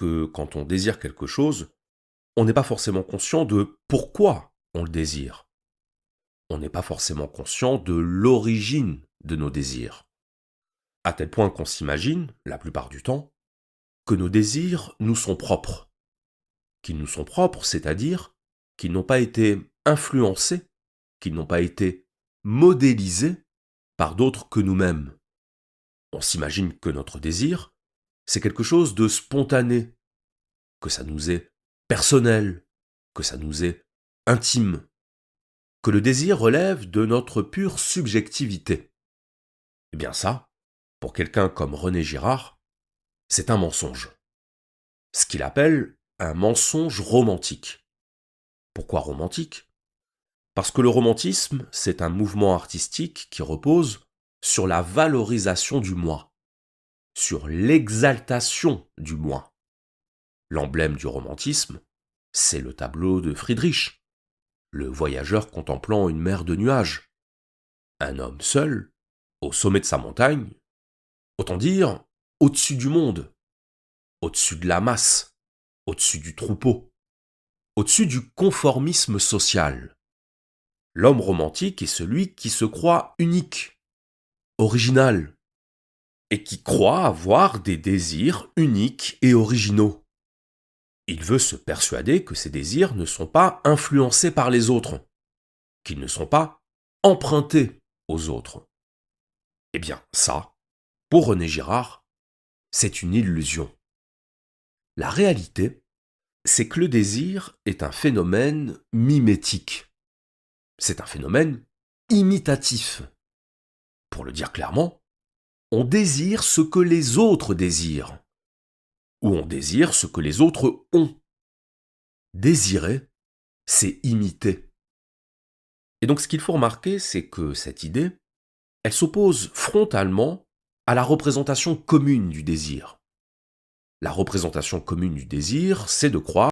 que quand on désire quelque chose, on n'est pas forcément conscient de pourquoi on le désire. On n'est pas forcément conscient de l'origine de nos désirs. À tel point qu'on s'imagine, la plupart du temps, que nos désirs nous sont propres. Qu'ils nous sont propres, c'est-à-dire qu'ils n'ont pas été influencés, qu'ils n'ont pas été modélisés par d'autres que nous-mêmes. On s'imagine que notre désir, c'est quelque chose de spontané, que ça nous est personnel, que ça nous est intime, que le désir relève de notre pure subjectivité. Eh bien ça, pour quelqu'un comme René Girard, c'est un mensonge. Ce qu'il appelle un mensonge romantique. Pourquoi romantique ? Parce que le romantisme, c'est un mouvement artistique qui repose sur la valorisation du moi, sur l'exaltation du moi. L'emblème du romantisme, c'est le tableau de Friedrich, le voyageur contemplant une mer de nuages. Un homme seul, au sommet de sa montagne, autant dire au-dessus du monde, au-dessus de la masse, au-dessus du troupeau, au-dessus du conformisme social. L'homme romantique est celui qui se croit unique, original, et qui croit avoir des désirs uniques et originaux. Il veut se persuader que ces désirs ne sont pas influencés par les autres, qu'ils ne sont pas empruntés aux autres. Eh bien, ça, pour René Girard, c'est une illusion. La réalité, c'est que le désir est un phénomène mimétique. C'est un phénomène imitatif. Pour le dire clairement, on désire ce que les autres désirent, ou on désire ce que les autres ont. Désirer, c'est imiter. Et donc ce qu'il faut remarquer, c'est que cette idée, elle s'oppose frontalement à la représentation commune du désir. La représentation commune du désir, c'est de croire